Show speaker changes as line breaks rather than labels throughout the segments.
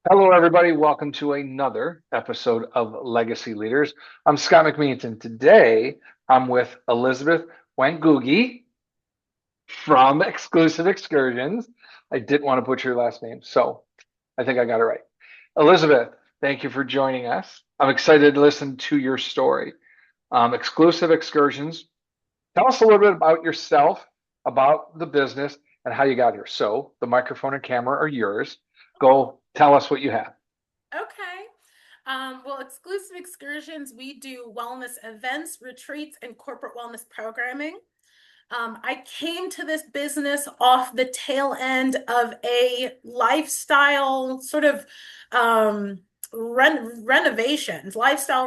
Hello, everybody. Welcome to another episode of Legacy Leaders. I'm Scott McMeans, and today I'm with Elizabeth Wangugi from Exclusive Excursions. I didn't want to butcher your last name, so I think I got it right. Elizabeth, thank you for joining us. I'm excited to listen to your story. Exclusive Excursions, tell us a little bit about yourself, about the business, and how you got here. So the microphone and camera are yours. Go tell us what you have.
Okay. Well, Exclusive Excursions, we do wellness events, retreats, and corporate wellness programming. I came to this business off the tail end of a lifestyle sort of um, lifestyle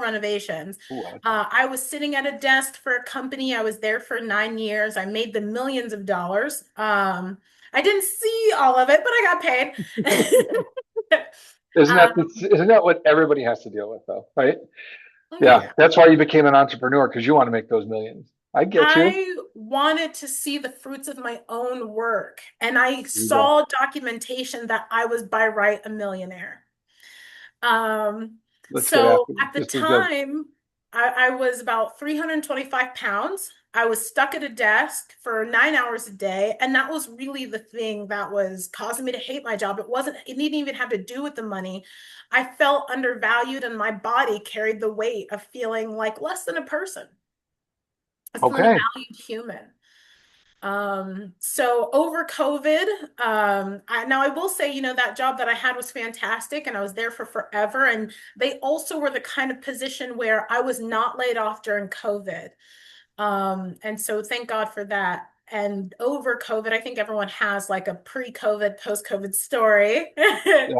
renovations.
Ooh, I like that.
I was sitting at a desk for a company. I was there for 9 years. I made the millions of dollars. I didn't see all of it, but I got paid. Um,
Isn't that what everybody has to deal with though, right? Yeah,
yeah.
that's why you became an entrepreneur because you want to make those millions. I get you.
I wanted to see the fruits of my own work, and I
There you go.
saw documentation that I was by right a millionaire. Um,
Let's get
so
after
at the
this. This is good.
time, I was about 325 pounds. I was stuck at a desk for 9 hours a day, and that was really the thing that was causing me to hate my job. It didn't even have to do with the money. I felt undervalued, and my body carried the weight of feeling like less than a person, less than a
Okay.
valued human. So over COVID, now I will say, that job that I had was fantastic and I was there for forever. And they also were the kind of position where I was not laid off during COVID. And so thank God for that. And over COVID, I think everyone has like a pre-COVID, post-COVID story.
Yeah.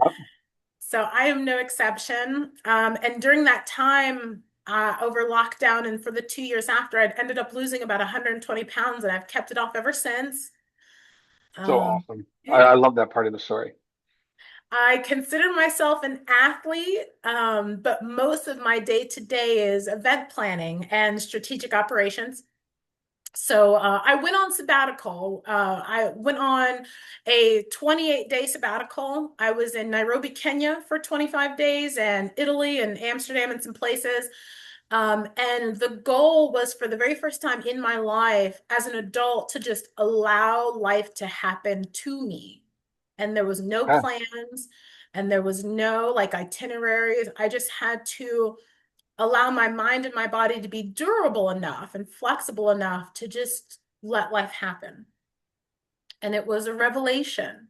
So I am no exception. And during that time, over lockdown and for the 2 years after, I'd ended up losing about 120 pounds, and I've kept it off ever since.
So
Um,
awesome. I
yeah.
love that part of the story.
I consider myself an athlete, but most of my day to day is event planning and strategic operations. So I went on sabbatical. I went on a 28-day sabbatical. I was in Nairobi, Kenya for 25 days and Italy and Amsterdam and some places. And the goal was for the very first time in my life as an adult to just allow life to happen to me. And there was no
Yeah,
plans and there was no like itineraries. I just had to allow my mind and my body to be durable enough and flexible enough to just let life happen. And it was a revelation.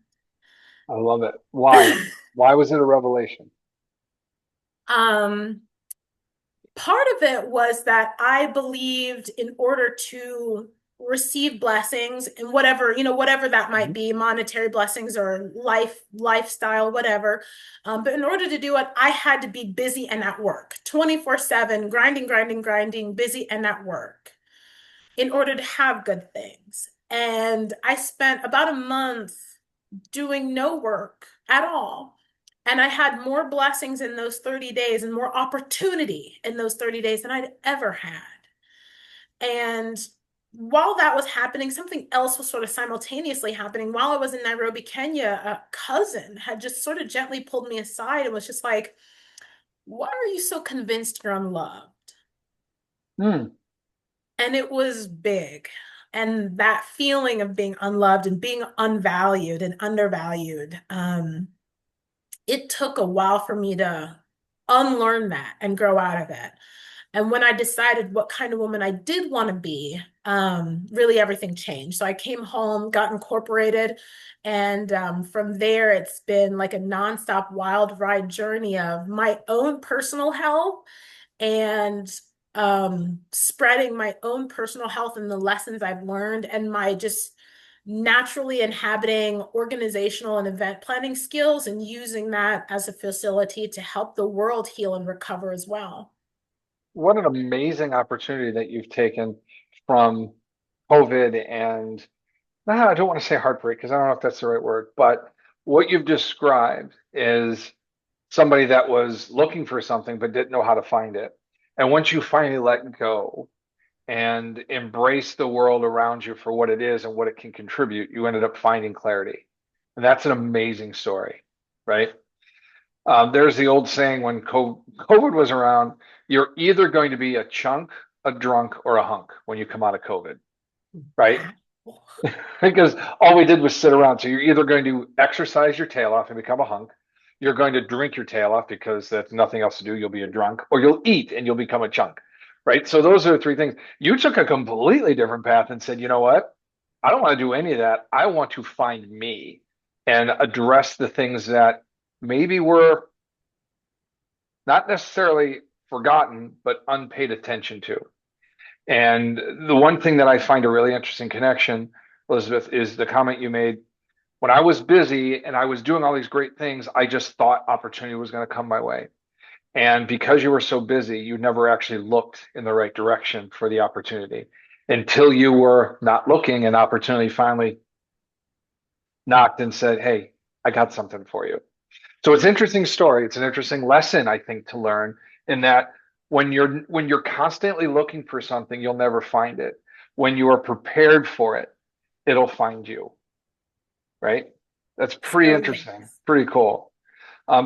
I love it. Why? Why was it a revelation?
um, Part of it was that I believed in order to receive blessings and whatever that might
Mhm.
be, monetary blessings or lifestyle, whatever. But in order to do it, I had to be busy and at work 24/7, grinding, grinding, grinding, busy and at work in order to have good things. And I spent about a month doing no work at all. And I had more blessings in those 30 days and more opportunity in those 30 days than I'd ever had. And while that was happening, something else was sort of simultaneously happening. While I was in Nairobi, Kenya, a cousin had just sort of gently pulled me aside and was just like, why are you so convinced you're unloved?
Hmm.
And it was big. And that feeling of being unloved and being unvalued and undervalued, it took a while for me to unlearn that and grow out of it. And when I decided what kind of woman I did want to be, really everything changed. So I came home, got incorporated, and from there, it's been like a nonstop wild ride journey of my own personal health and spreading my own personal health and the lessons I've learned and my just naturally inhabiting organizational and event planning skills and using that as a facility to help the world heal and recover as well.
What an amazing opportunity that you've taken from COVID and I don't want to say heartbreak because I don't know if that's the right word, but what you've described is somebody that was looking for something but didn't know how to find it. And once you finally let go and embrace the world around you for what it is and what it can contribute, you ended up finding clarity. And that's an amazing story, right? There's the old saying when COVID was around, you're either going to be a chunk, a drunk, or a hunk when you come out of COVID, right?
Wow.
Because all we did was sit around. So you're either going to exercise your tail off and become a hunk, you're going to drink your tail off because that's nothing else to do. You'll be a drunk, or you'll eat and you'll become a chunk, right? So those are the three things. You took a completely different path and said, you know what? I don't want to do any of that. I want to find me and address the things that maybe were not necessarily forgotten, but unpaid attention to. And the one thing that I find a really interesting connection, Elizabeth, is the comment you made. When I was busy and I was doing all these great things, I just thought opportunity was going to come my way. And because you were so busy, you never actually looked in the right direction for the opportunity until you were not looking and opportunity finally knocked and said, "Hey, I got something for you." So it's an interesting story. It's an interesting lesson, I think, to learn in that when you're constantly looking for something, you'll never find it. When you are prepared for it, it'll find you, right? That's pretty
So
interesting,
yes.
pretty cool.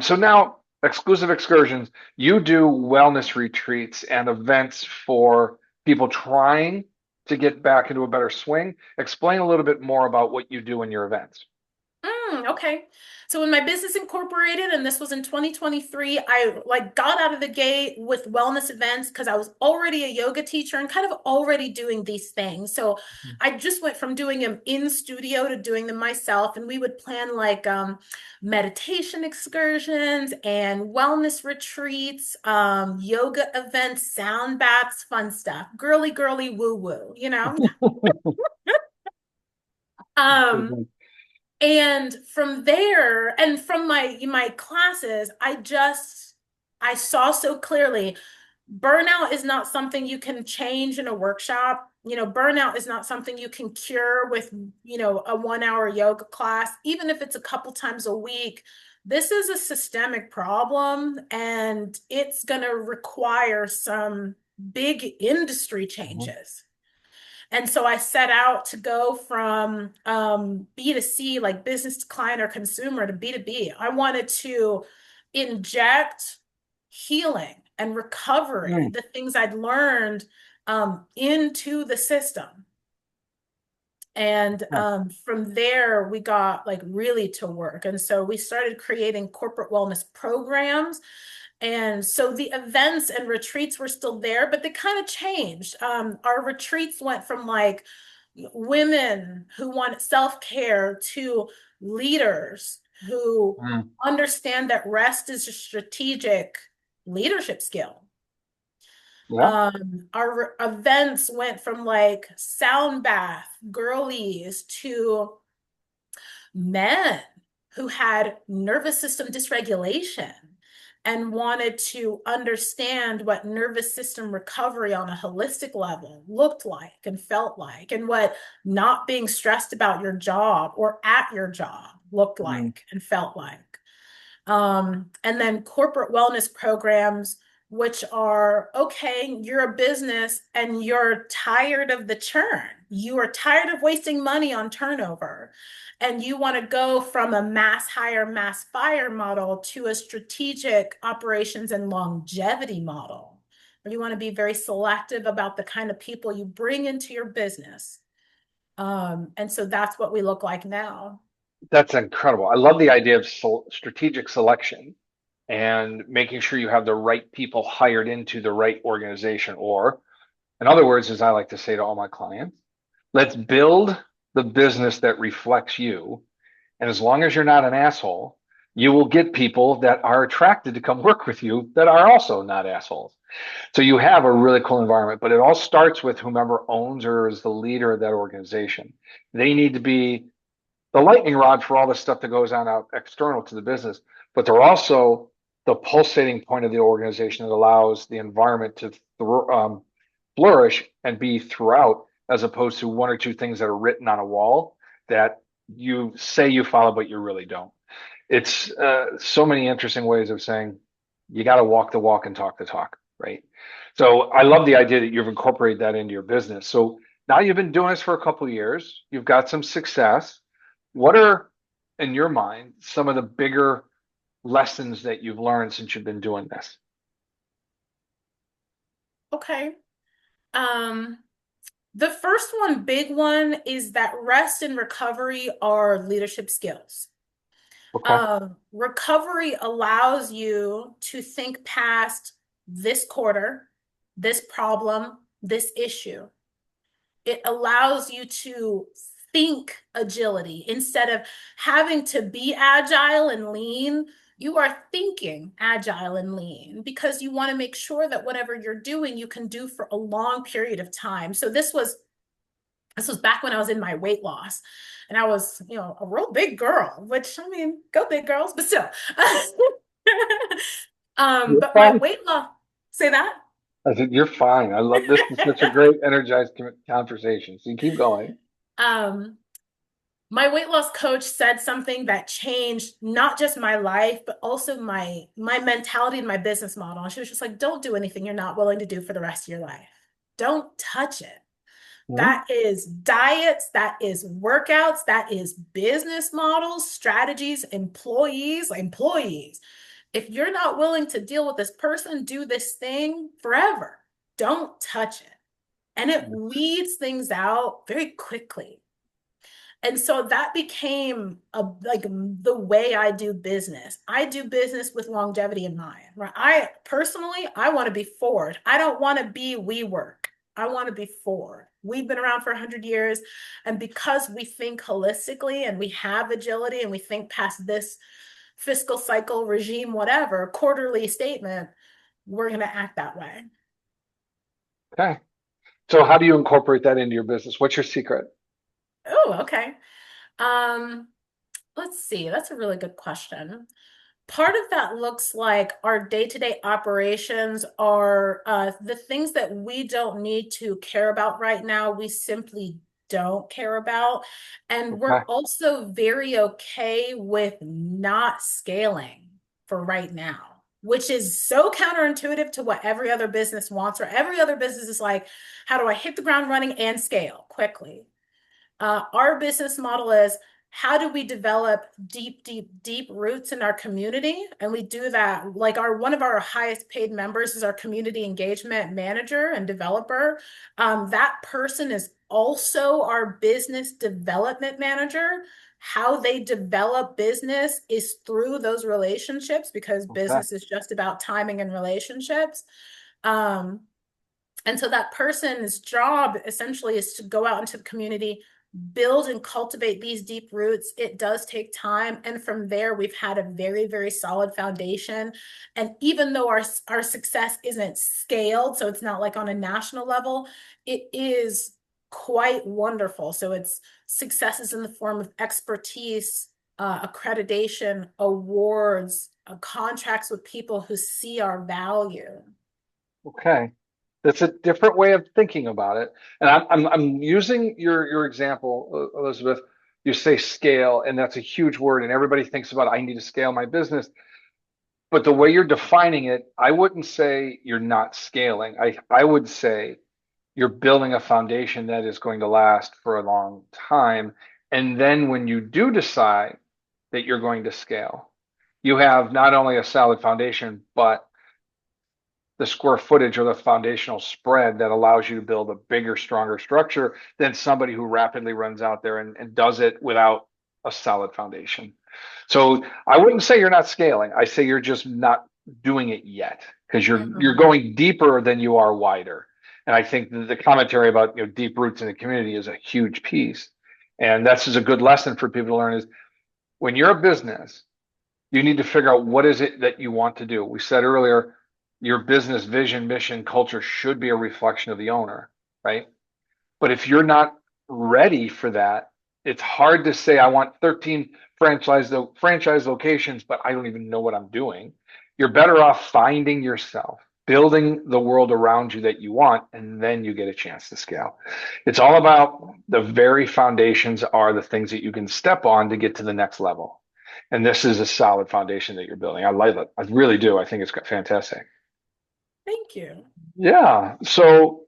So now, exclusive excursions, you do wellness retreats and events for people trying to get back into a better swing. Explain a little bit more about what you do in your events.
Okay. So when my business incorporated, and this was in 2023, I like got out of the gate with wellness events because I was already a yoga teacher and kind of already doing these things. So I just went from doing them in studio to doing them myself. And we would plan like meditation excursions and wellness retreats, yoga events, sound baths, fun stuff. Girly, girly, woo woo, you know? Um, And from there, and from my classes, I saw so clearly burnout is not something you can change in a workshop. Burnout is not something you can cure with, a 1 hour yoga class, even if it's a couple times a week. This is a systemic problem, and it's going to require some big industry
Mhm.
changes. And so I set out to go from B2C, like business to client or consumer, to B2B. I wanted to inject healing and recovery,
Mm,
the things I'd learned into the system. And
yeah.
from there, we got like really to work. And so we started creating corporate wellness programs. And so the events and retreats were still there, but they kind of changed. Our retreats went from like women who want self-care to leaders who
Mm,
understand that rest is a strategic leadership skill.
yeah.
Our events went from like sound bath girlies to men who had nervous system dysregulation and wanted to understand what nervous system recovery on a holistic level looked like and felt like, and what not being stressed about your job or at your job looked
Mm,
like and felt like. And then corporate wellness programs, which are okay, you're a business and you're tired of the churn. You are tired of wasting money on turnover. And you want to go from a mass hire, mass fire model to a strategic operations and longevity model, where you want to be very selective about the kind of people you bring into your business. And so that's what we look like now.
that's incredible. I love the idea of strategic selection and making sure you have the right people hired into the right organization. Or, in other words, as I like to say to all my clients, let's build the business that reflects you. And as long as you're not an asshole, you will get people that are attracted to come work with you that are also not assholes. So you have a really cool environment, but it all starts with whomever owns or is the leader of that organization. They need to be the lightning rod for all the stuff that goes on out external to the business, but they're also the pulsating point of the organization that allows the environment to flourish and be throughout, as opposed to one or two things that are written on a wall that you say you follow, but you really don't. It's so many interesting ways of saying you got to walk the walk and talk the talk, right? So I love the idea that you've incorporated that into your business. So now you've been doing this for a couple of years, you've got some success. What are, in your mind, some of the bigger lessons that you've learned since you've been doing this?
Okay. Um, the first one, big one, is that rest and recovery are leadership skills.
Okay.
Recovery allows you to think past this quarter, this problem, this issue. It allows you to think agility instead of having to be agile and lean. You are thinking agile and lean because you want to make sure that whatever you're doing, you can do for a long period of time. So this was back when I was in my weight loss and I was, a real big girl, which I mean, go big girls, but still.
You're
But my
fine.
weight loss, say that.
I said, you're fine. I love this. Is such a great, energized conversation. So you keep going.
Um, my weight loss coach said something that changed not just my life, but also my mentality and my business model. And she was just like, don't do anything you're not willing to do for the rest of your life. Don't touch it.
Mhm.
That is diets, that is workouts, that is business models, strategies, employees. If you're not willing to deal with this person, do this thing forever. Don't touch it. And it weeds things out very quickly. And so that became like the way I do business. I do business with longevity in mind. Right? I want to be forward. I don't want to be WeWork. I want to be forward. We've been around for 100 years. And because we think holistically and we have agility and we think past this fiscal cycle, regime, whatever, quarterly statement, we're going to act that way.
Okay. So how do you incorporate that into your business? What's your secret?
Oh, okay. Um, let's see. That's a really good question. Part of that looks like our day-to-day operations are the things that we don't need to care about right now, we simply don't care about. And
Okay.
we're also very okay with not scaling for right now, which is so counterintuitive to what every other business wants, or every other business is like, how do I hit the ground running and scale quickly? Our business model is how do we develop deep roots in our community? And we do that like one of our highest paid members is our community engagement manager and developer. That person is also our business development manager. How they develop business is through those relationships because
Okay.
business is just about timing and relationships. Um, and so that person's job essentially is to go out into the community, build and cultivate these deep roots. It does take time. And from there, we've had a very, very solid foundation. And even though our success isn't scaled, so it's not like on a national level, it is quite wonderful. So it's successes in the form of expertise, accreditation, awards, contracts with people who see our value.
Okay. That's a different way of thinking about it. And I'm using your example, Elizabeth. You say scale, and that's a huge word, and everybody thinks about I need to scale my business. But the way you're defining it, I wouldn't say you're not scaling. I would say you're building a foundation that is going to last for a long time. And then when you do decide that you're going to scale, you have not only a solid foundation, but the square footage or the foundational spread that allows you to build a bigger, stronger structure than somebody who rapidly runs out there and does it without a solid foundation. So I wouldn't say you're not scaling. I say you're just not doing it yet because you're
Mhm.
going deeper than you are wider. And I think the commentary about deep roots in the community is a huge piece. And that's just a good lesson for people to learn is when you're a business, you need to figure out what is it that you want to do. We said earlier, your business vision, mission, culture should be a reflection of the owner, right? But if you're not ready for that, it's hard to say I want 13 franchise locations, but I don't even know what I'm doing. You're better off finding yourself, building the world around you that you want, and then you get a chance to scale. It's all about the very foundations are the things that you can step on to get to the next level. And this is a solid foundation that you're building. I like it. I really do. I think it's fantastic.
Thank you.
Yeah. So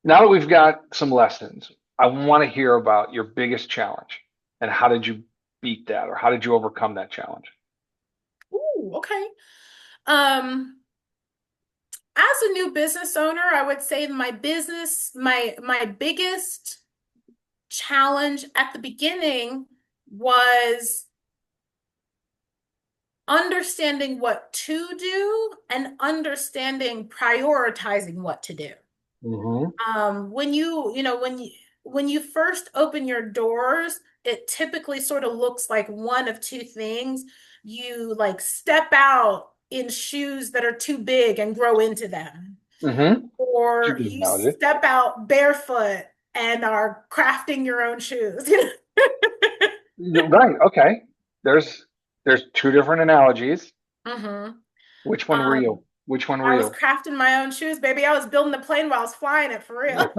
now that we've got some lessons, I want to hear about your biggest challenge and how did you beat that or how did you overcome that challenge?
Ooh, okay. Um, as a new business owner, I would say my biggest challenge at the beginning was understanding what to do and understanding prioritizing what to do.
Hmm.
When you first open your doors, it typically sort of looks like one of two things. You like step out in shoes that are too big and grow into them,
Hmm.
or
Good
you
analogy.
step out barefoot and are crafting your own shoes.
Right. Okay. There's there's two different analogies.
hmm
Which one were
Um,
you? Which one were
I was
you?
crafting my own shoes, baby. I was building the plane while I was flying it for real.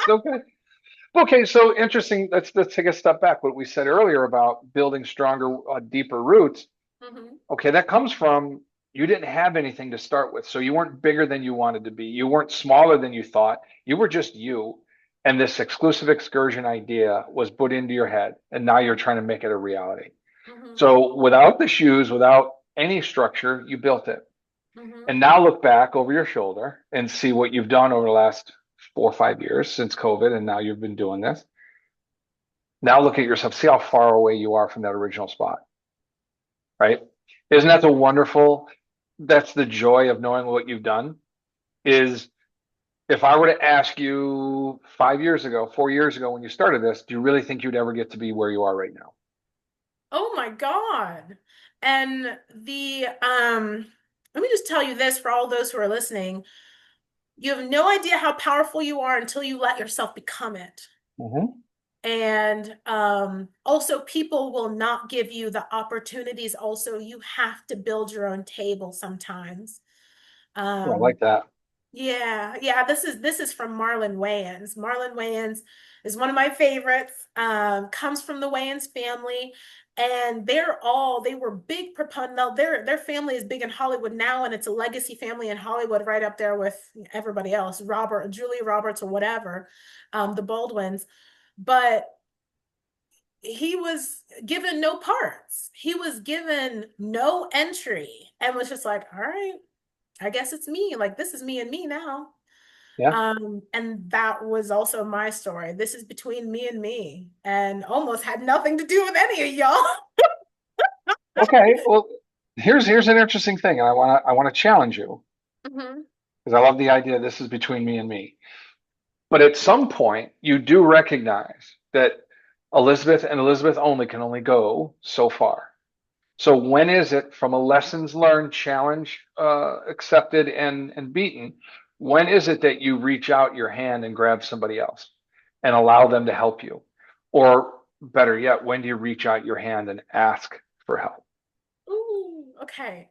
Okay. Okay, so interesting. Let's take a step back. What we said earlier about building stronger, deeper roots.
hmm
Okay, that comes from you didn't have anything to start with, so you weren't bigger than you wanted to be. You weren't smaller than you thought. You were just you, and this exclusive excursion idea was put into your head, and now you're trying to make it a reality.
hmm
So without the shoes, without any structure, you built it.
hmm
And now look back over your shoulder and see what you've done over the last 4 or 5 years since COVID, and now you've been doing this. Now look at yourself, see how far away you are from that original spot, right? Isn't that the wonderful? That's the joy of knowing what you've done. Is if I were to ask you 5 years ago, 4 years ago when you started this, do you really think you'd ever get to be where you are right now?
Oh my God. And let me just tell you this for all those who are listening. You have no idea how powerful you are until you let yourself become it.
Hmm.
And also, people will not give you the opportunities. Also, you have to build your own table sometimes.
Oh, I
Um,
like that.
Yeah, yeah, this is from Marlon Wayans. Marlon Wayans is one of my favorites. Comes from the Wayans family, and they were big proponent. No, their family is big in Hollywood now, and it's a legacy family in Hollywood, right up there with everybody else, Julia Roberts, or whatever, the Baldwins. But he was given no parts. He was given no entry, and was just like, all right, I guess it's me. Like, this is me and me now.
Yeah.
And that was also my story. This is between me and me, and almost had nothing to do with any of y'all.
Okay. Well, here's an interesting thing, and I want to challenge you
hmm
because I love the idea this is between me and me. But at some point, you do recognize that Elizabeth and Elizabeth only can only go so far. So when is it from a lessons learned challenge accepted and beaten? When is it that you reach out your hand and grab somebody else and allow them to help you? Or better yet, when do you reach out your hand and ask for help?
Ooh, okay.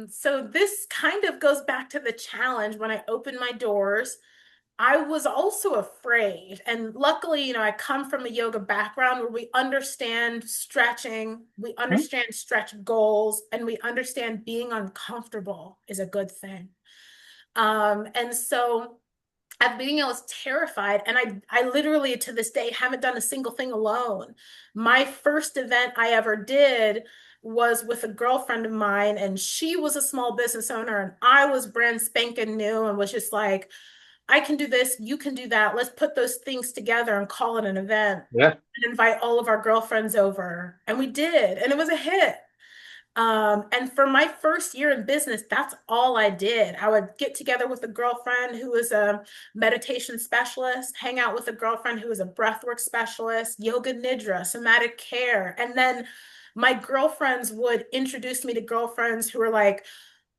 So this kind of goes back to the challenge when I opened my doors. I was also afraid. And luckily, I come from a yoga background where we understand stretching, we
Hmm?
understand stretch goals, and we understand being uncomfortable is a good thing. And so at the beginning, I was terrified, and I literally to this day haven't done a single thing alone. My first event I ever did was with a girlfriend of mine, and she was a small business owner, and I was brand spanking new, and was just like, I can do this, you can do that. Let's put those things together and call it an event
Yeah.
and invite all of our girlfriends over. And we did, and it was a hit. And for my first year in business, that's all I did. I would get together with a girlfriend who was a meditation specialist, hang out with a girlfriend who was a breathwork specialist, yoga nidra, somatic care. And then my girlfriends would introduce me to girlfriends who were like,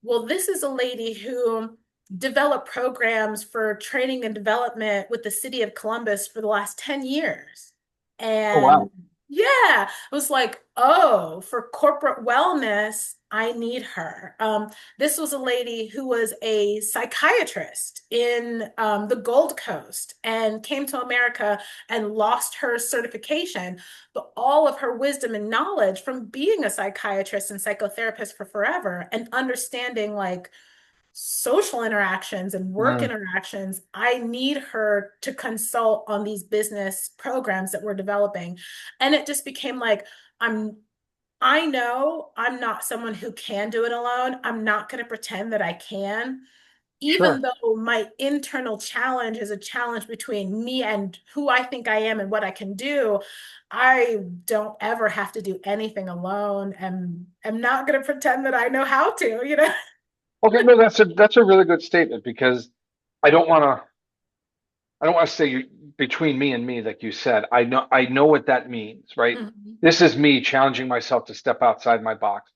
well, this is a lady who developed programs for training and development with the city of Columbus for the last 10 years.
Oh,
And
wow.
yeah, I was like, oh, for corporate wellness, I need her. This was a lady who was a psychiatrist in the Gold Coast and came to America and lost her certification, but all of her wisdom and knowledge from being a psychiatrist and psychotherapist for forever and understanding like social interactions and work
Mm.
interactions, I need her to consult on these business programs that we're developing. And it just became like, I'm I know I'm not someone who can do it alone. I'm not going to pretend that I can, even
Sure.
though my internal challenge is a challenge between me and who I think I am and what I can do. I don't ever have to do anything alone, and I'm not going to pretend that I know how to, you know?
Okay, no, that's a really good statement because I don't want to I don't want to say between me and me, like you said. I know what that means, right?
Mhm.
This is me challenging myself to step outside my box,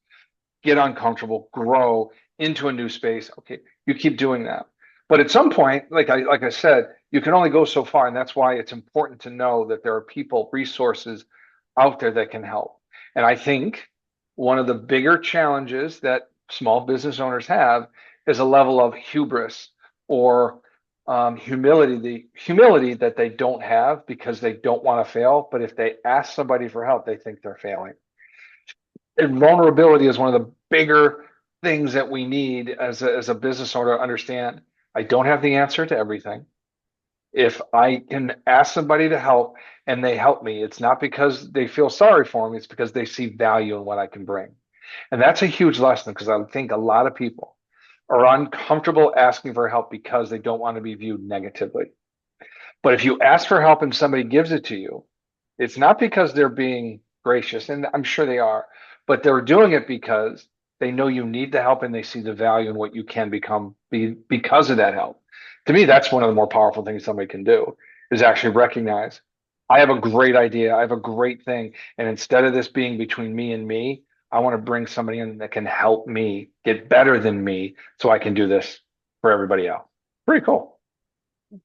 get uncomfortable, grow into a new space. Okay, you keep doing that. But at some point, like I said, you can only go so far, and that's why it's important to know that there are people, resources out there that can help. And I think one of the bigger challenges that small business owners have is a level of hubris or humility, the humility that they don't have because they don't want to fail. But if they ask somebody for help, they think they're failing. And vulnerability is one of the bigger things that we need as a business owner to understand. I don't have the answer to everything. If I can ask somebody to help and they help me, it's not because they feel sorry for me, it's because they see value in what I can bring. And that's a huge lesson because I think a lot of people are uncomfortable asking for help because they don't want to be viewed negatively. But if you ask for help and somebody gives it to you, it's not because they're being gracious, and I'm sure they are, but they're doing it because they know you need the help and they see the value in what you can because of that help. To me, that's one of the more powerful things somebody can do is actually recognize I have a great idea, I have a great thing, and instead of this being between me and me, I want to bring somebody in that can help me get better than me so I can do this for everybody else. Pretty cool.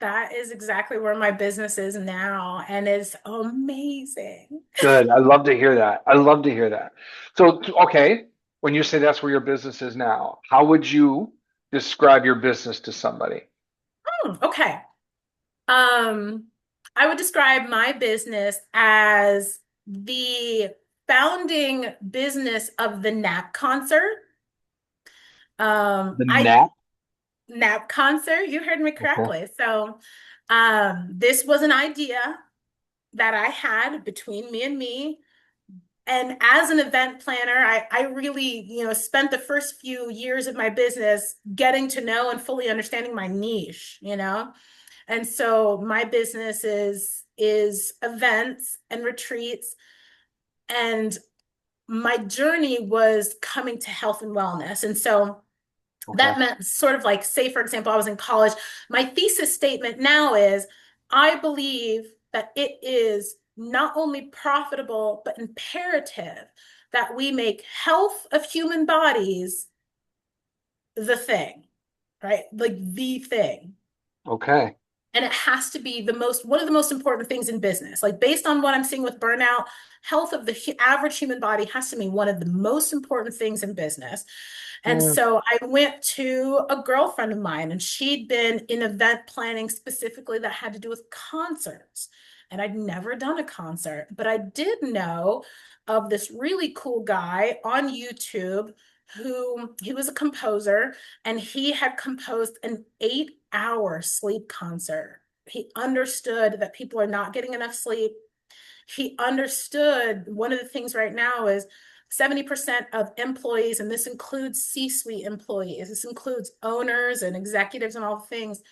That is exactly where my business is now, and it's amazing.
Good. I love to hear that. I love to hear that. So, okay, when you say that's where your business is now, how would you describe your business to somebody?
Okay. Um, I would describe my business as the founding business of the NAP concert.
The
I
nap.
NAP concert, you heard me
Okay.
correctly. So, this was an idea that I had between me and me. And as an event planner, I really, spent the first few years of my business getting to know and fully understanding my niche, you know? And so my business is events and retreats, and my journey was coming to health and wellness. And so
Okay.
that meant sort of like, say, for example, I was in college. My thesis statement now is I believe that it is not only profitable, but imperative that we make health of human bodies the thing, right? Like the thing.
Okay.
And it has to be one of the most important things in business. Like based on what I'm seeing with burnout, health of the average human body has to be one of the most important things in business. And
Mm.
so I went to a girlfriend of mine, and she'd been in event planning specifically that had to do with concerts. And I'd never done a concert, but I did know of this really cool guy on YouTube who he was a composer, and he had composed an 8-hour sleep concert. He understood that people are not getting enough sleep. He understood one of the things right now is 70% of employees, and this includes C-suite employees, this includes owners and executives and all the things,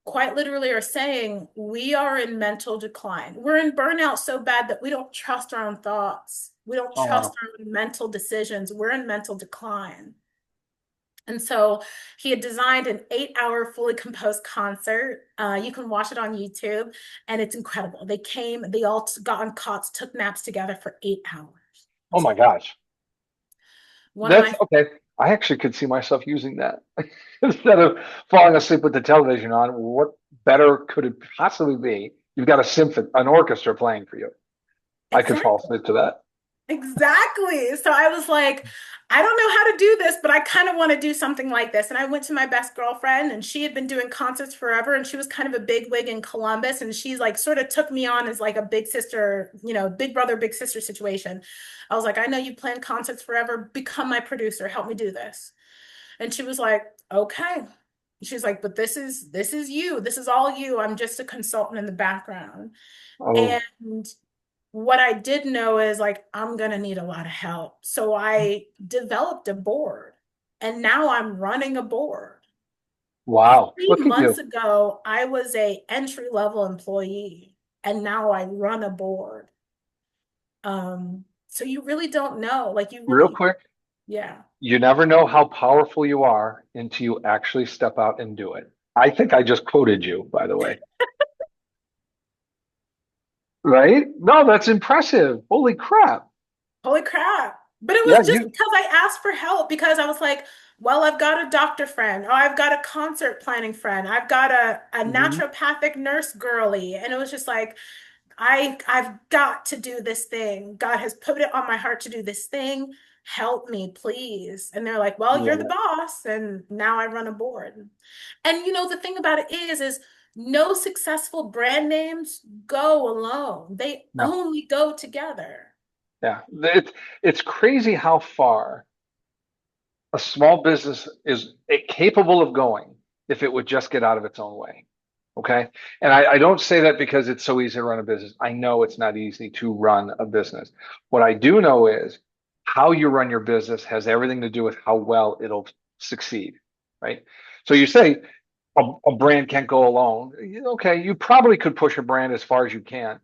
quite literally are saying we are in mental decline. We're in burnout so bad that we don't trust our own thoughts. We don't
Oh
trust
wow.
our own mental decisions. We're in mental decline. And so he had designed an 8-hour fully composed concert. You can watch it on YouTube, and it's incredible. They all got on cots, took naps together for 8 hours. It
Oh
was
my gosh.
one of
That's
my
okay. I actually could see myself using that instead of falling asleep with the television on. What better could it possibly be? You've got a symphony, an orchestra playing for you. I could fall
exactly.
asleep to that.
Exactly. So I was like, I don't know how to do this, but I kind of want to do something like this. And I went to my best girlfriend, and she had been doing concerts forever, and she was kind of a big wig in Columbus. And she's like, sort of took me on as like a big sister, big brother, big sister situation. I was like, I know you planned concerts forever. Become my producer. Help me do this. And she was like, okay. She's like, but this is you. This is all you. I'm just a consultant in the background.
Oh,
And what I did know is like, I'm going to need a lot of help. So I developed a board and now I'm running a board.
Wow.
Three
Look at
months
you.
ago, I was a entry level employee and now I run a board. So you really don't know. Like you
Real
really,
quick,
yeah.
you never know how powerful you are until you actually step out and do it. I think I just quoted you, by the way. Right? No, that's impressive. Holy crap.
Holy crap. But it
Yeah,
was just because I asked for help because I was like, well, I've got a doctor friend, or I've got a concert planning friend, I've got a
mhm,
naturopathic nurse girly. And it was just like, I've got to do this thing. God has put it on my heart to do this thing. Help me, please. And they're like, well, you're the
yeah,
boss. And now I run a board. And the thing about it is no successful brand names go alone. They
no,
only go together.
yeah. It's crazy how far a small business is capable of going if it would just get out of its own way. Okay. And I don't say that because it's so easy to run a business. I know it's not easy to run a business. What I do know is how you run your business has everything to do with how well it'll succeed. Right. So you say a brand can't go alone. Okay. You probably could push a brand as far as you can.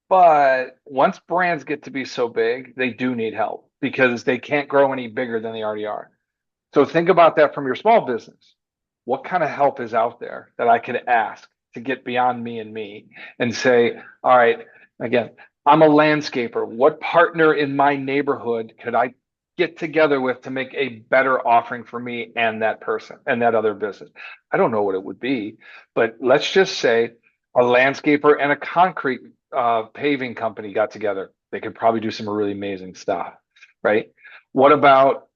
But once brands get to be so big, they do need help because they can't grow any bigger than they already are. So think about that from your small business. What kind of help is out there that I could ask to get beyond me and me and say, all right, again, I'm a landscaper. What partner in my neighborhood could I get together with to make a better offering for me and that person and that other business? I don't know what it would be, but let's just say a landscaper and a concrete paving company got together. They could probably do some really amazing stuff, right? What about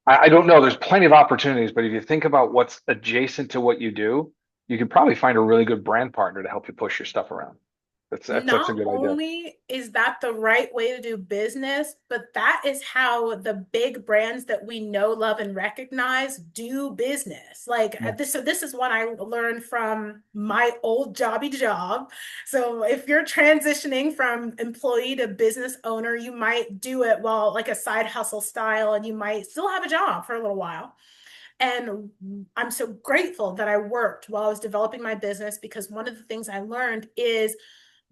I don't know. There's plenty of opportunities, but if you think about what's adjacent to what you do, you could probably find a really good brand partner to help you push your stuff around. That's a
Not
good idea.
only is that the right way to do business, but that is how the big brands that we know, love, and recognize do business. Like
Yeah.
this, so this is what I learned from my old jobby job. So if you're transitioning from employee to business owner, you might do it while like a side hustle style, and you might still have a job for a little while. And I'm so grateful that I worked while I was developing my business because one of the things I learned is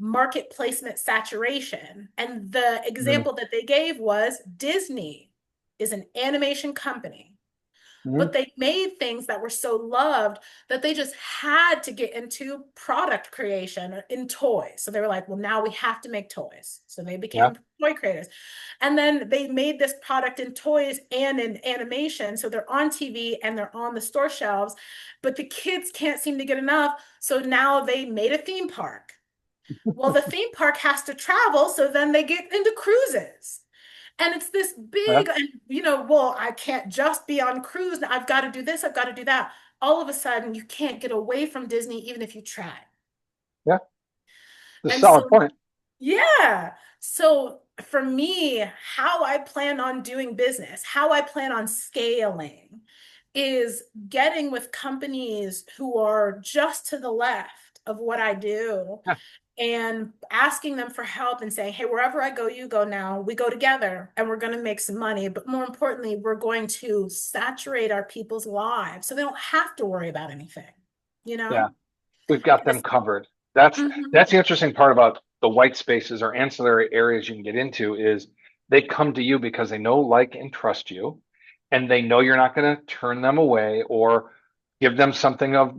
market placement saturation. And the
Mhm.
example that they gave was Disney is an animation company, but
Mhm.
they made things that were so loved that they just had to get into product creation in toys. So they were like, well, now we have to make toys. So they
Yeah.
became toy creators. And then they made this product in toys and in animation. So they're on TV and they're on the store shelves, but the kids can't seem to get enough. So now they made a theme park. Well, the theme park has to travel, so then they get into cruises. And it's this
Yeah.
big, and well, I can't just be on cruise. I've got to do this, I've got to do that. All of a sudden, you can't get away from Disney even if you try.
Yeah. It's a
And
solid
so,
point.
yeah. So for me, how I plan on doing business, how I plan on scaling is getting with companies who are just to the left of what I do
Yeah.
and asking them for help and saying, hey, wherever I go, you go now. We go together and we're going to make some money. But more importantly, we're going to saturate our people's lives so they don't have to worry about anything, you
Yeah.
know?
We've got them
Because,
covered. That's
mhm,
that's the interesting part about the white spaces or ancillary areas you can get into is they come to you because they know, like, and trust you, and they know you're not going to turn them away or give them something of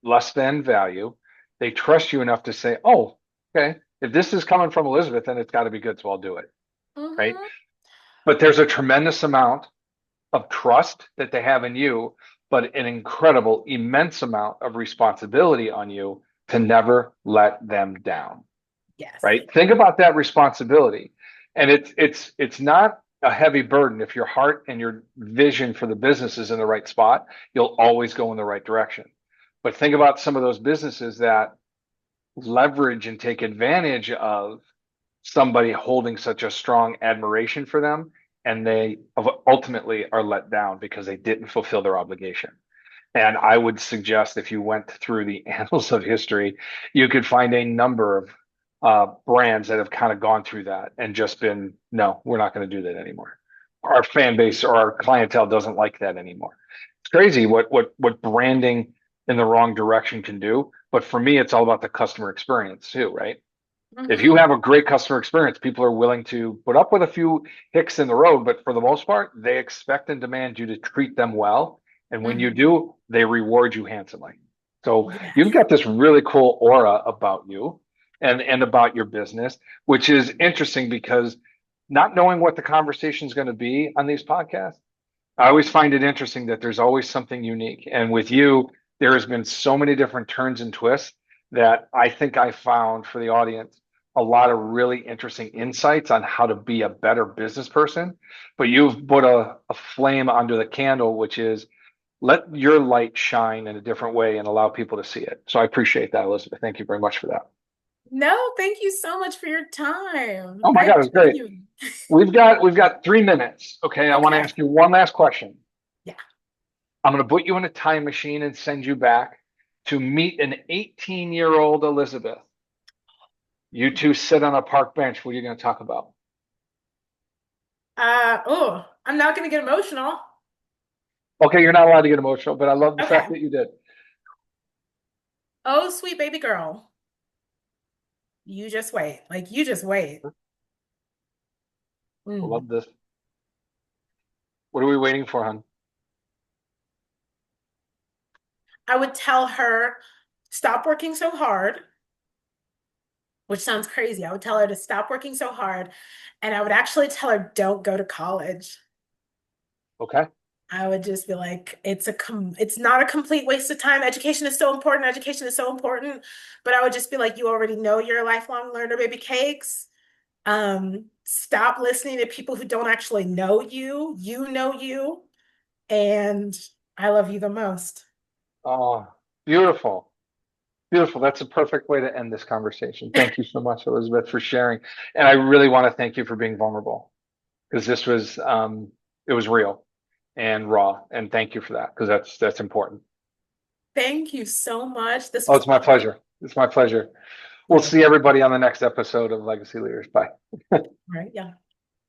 less than value. They trust you enough to say, "Oh, okay, if this is coming from Elizabeth, then it's got to be good, so I'll do it." Right?
mhm,
But there's a tremendous amount of trust that they have in you, but an incredible, immense amount of responsibility on you to never let them down.
yes.
Right? Think about that responsibility. And it's not a heavy burden. If your heart and your vision for the business is in the right spot, you'll always go in the right direction. But think about some of those businesses that leverage and take advantage of somebody holding such a strong admiration for them, and they ultimately are let down because they didn't fulfill their obligation. And I would suggest if you went through the annals of history, you could find a number of brands that have kind of gone through that and just been, no, we're not going to do that anymore. Our fan base or our clientele doesn't like that anymore. It's crazy what branding in the wrong direction can do. But for me, it's all about the customer experience too, right? If you
Hmm.
have a great customer experience, people are willing to put up with a few hicks in the road, but for the most part, they expect and demand you to treat them well. And when you
Hmm.
do, they reward you handsomely. So you've
Yes.
got this really cool aura about you and about your business, which is interesting because not knowing what the conversation is going to be on these podcasts, I always find it interesting that there's always something unique. And with you, there has been so many different turns and twists that I think I found for the audience a lot of really interesting insights on how to be a better business person. But you've put a flame under the candle, which is let your light shine in a different way and allow people to see it. So I appreciate that, Elizabeth. Thank you very much for that.
No, thank you so much for your time.
Oh my God,
I
it was great.
genuinely.
We've got 3 minutes. Okay, I want to
Okay.
ask you one last question.
Yeah.
I'm going to put you in a time machine and send you back to meet an 18-year-old Elizabeth. You two sit on a park bench. What are you going to talk about?
Oh, I'm not gonna get emotional.
Okay, you're not allowed to get emotional, but I love the fact
Okay.
that you did.
Oh, sweet baby girl. You just wait. Like you just wait.
I
Mm.
love this. What are we waiting for, hon?
I would tell her, stop working so hard, which sounds crazy. I would tell her to stop working so hard. And I would actually tell her, don't go to college.
Okay.
I would just be like, it's not a complete waste of time. Education is so important. Education is so important. But I would just be like, you already know you're a lifelong learner, baby cakes. Stop listening to people who don't actually know you. You know you, and I love you the most.
Oh, beautiful. Beautiful. That's a perfect way to end this conversation. Thank you so much, Elizabeth, for sharing. And I really want to thank you for being vulnerable because this was it was real and raw. And thank you for that because that's important.
Thank you so much. This
Oh,
was
it's my
awesome.
pleasure. It's my pleasure. We'll
Yeah.
see everybody on the next episode of Legacy Leaders. Bye.
Right. Yeah.